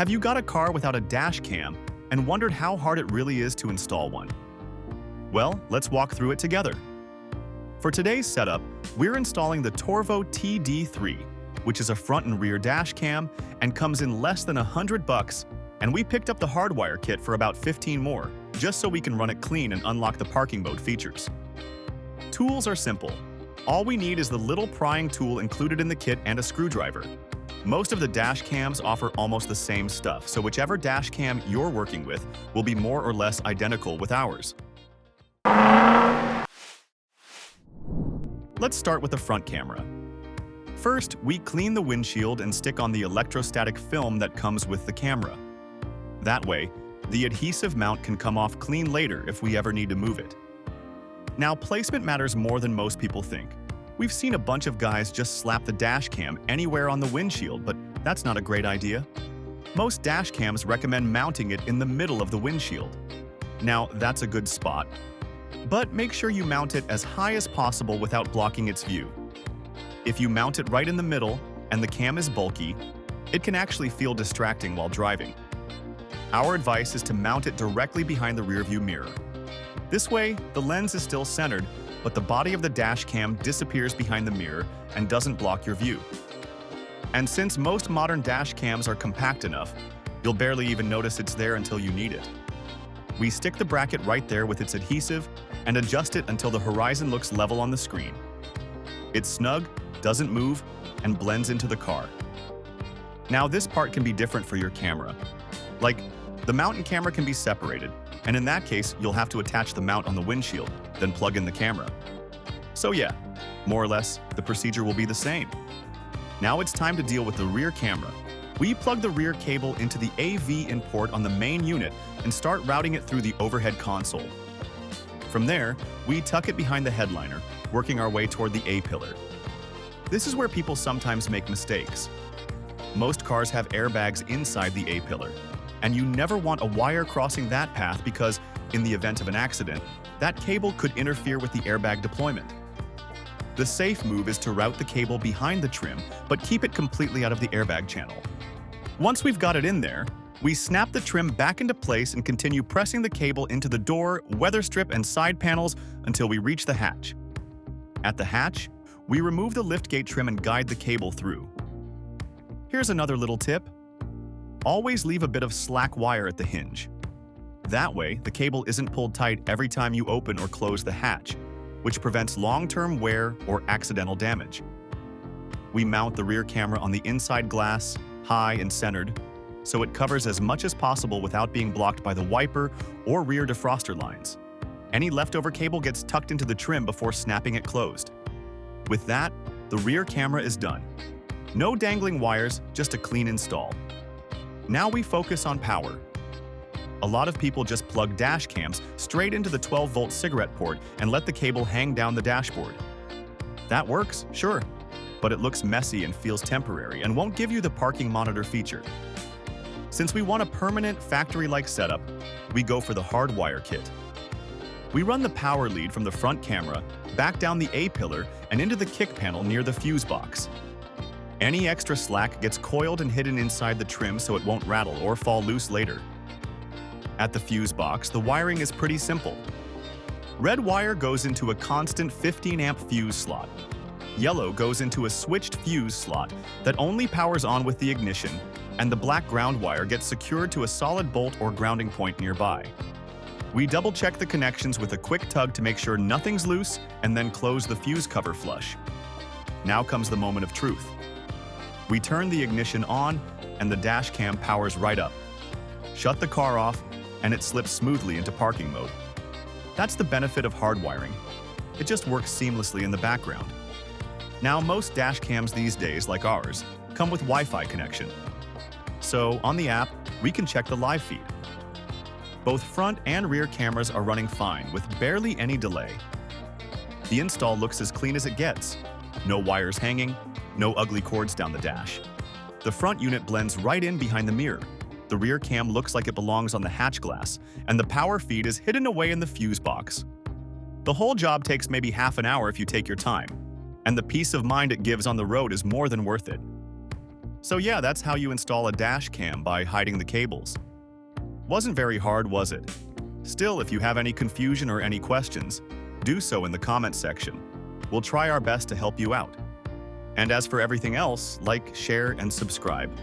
Have you got a car without a dash cam and wondered how hard it really is to install one? Well, let's walk through it together. For today's setup, we're installing the Torvo TD3, which is a front and rear dash cam and comes in less than $100, and we picked up the Hardwire kit for about 15 more, just so we can run it clean and unlock the parking mode features. Tools are simple. All we need is the little prying tool included in the kit and a screwdriver. Most of the dash cams offer almost the same stuff, so whichever dash cam you're working with will be more or less identical with ours. Let's start with the front camera. First, we clean the windshield and stick on the electrostatic film that comes with the camera. That way, the adhesive mount can come off clean later if we ever need to move it. Now, placement matters more than most people think. We've seen a bunch of guys just slap the dash cam anywhere on the windshield, but that's not a great idea. Most dash cams recommend mounting it in the middle of the windshield. Now, that's a good spot, but make sure you mount it as high as possible without blocking its view. If you mount it right in the middle and the cam is bulky, it can actually feel distracting while driving. Our advice is to mount it directly behind the rearview mirror. This way, the lens is still centered, but the body of the dash cam disappears behind the mirror and doesn't block your view. And since most modern dash cams are compact enough, you'll barely even notice it's there until you need it. We stick the bracket right there with its adhesive and adjust it until the horizon looks level on the screen. It's snug, doesn't move, and blends into the car. Now, this part can be different for your camera. Like, the mount and camera can be separated, and in that case, you'll have to attach the mount on the windshield, then plug in the camera. So yeah, more or less, the procedure will be the same. Now it's time to deal with the rear camera. We plug the rear cable into the AV in port on the main unit and start routing it through the overhead console. From there, we tuck it behind the headliner, working our way toward the A-pillar. This is where people sometimes make mistakes. Most cars have airbags inside the A-pillar, and you never want a wire crossing that path because, in the event of an accident, that cable could interfere with the airbag deployment. The safe move is to route the cable behind the trim, but keep it completely out of the airbag channel. Once we've got it in there, we snap the trim back into place and continue pressing the cable into the door, weather strip, and side panels until we reach the hatch. At the hatch, we remove the liftgate trim and guide the cable through. Here's another little tip. Always leave a bit of slack wire at the hinge. That way, the cable isn't pulled tight every time you open or close the hatch, which prevents long-term wear or accidental damage. We mount the rear camera on the inside glass, high and centered, so it covers as much as possible without being blocked by the wiper or rear defroster lines. Any leftover cable gets tucked into the trim before snapping it closed. With that, the rear camera is done. No dangling wires, just a clean install. Now we focus on power. A lot of people just plug dash cams straight into the 12-volt cigarette port and let the cable hang down the dashboard. That works, sure, but it looks messy and feels temporary and won't give you the parking monitor feature. Since we want a permanent factory-like setup, we go for the Hardwire kit. We run the power lead from the front camera back down the A-pillar and into the kick panel near the fuse box. Any extra slack gets coiled and hidden inside the trim so it won't rattle or fall loose later. At the fuse box, the wiring is pretty simple. Red wire goes into a constant 15-amp fuse slot. Yellow goes into a switched fuse slot that only powers on with the ignition, and the black ground wire gets secured to a solid bolt or grounding point nearby. We double-check the connections with a quick tug to make sure nothing's loose and then close the fuse cover flush. Now comes the moment of truth. We turn the ignition on and the dash cam powers right up. Shut the car off and it slips smoothly into parking mode. That's the benefit of hardwiring. It just works seamlessly in the background. Now, most dash cams these days, like ours, come with Wi-Fi connection. So, on the app, we can check the live feed. Both front and rear cameras are running fine with barely any delay. The install looks as clean as it gets. No wires hanging, no ugly cords down the dash. The front unit blends right in behind the mirror. The rear cam looks like it belongs on the hatch glass, and the power feed is hidden away in the fuse box. The whole job takes maybe half an hour if you take your time, and the peace of mind it gives on the road is more than worth it. So yeah, that's how you install a dash cam by hiding the cables. Wasn't very hard, was it? Still, if you have any confusion or any questions, do so in the comment section. We'll try our best to help you out. And as for everything else, like, share, and subscribe.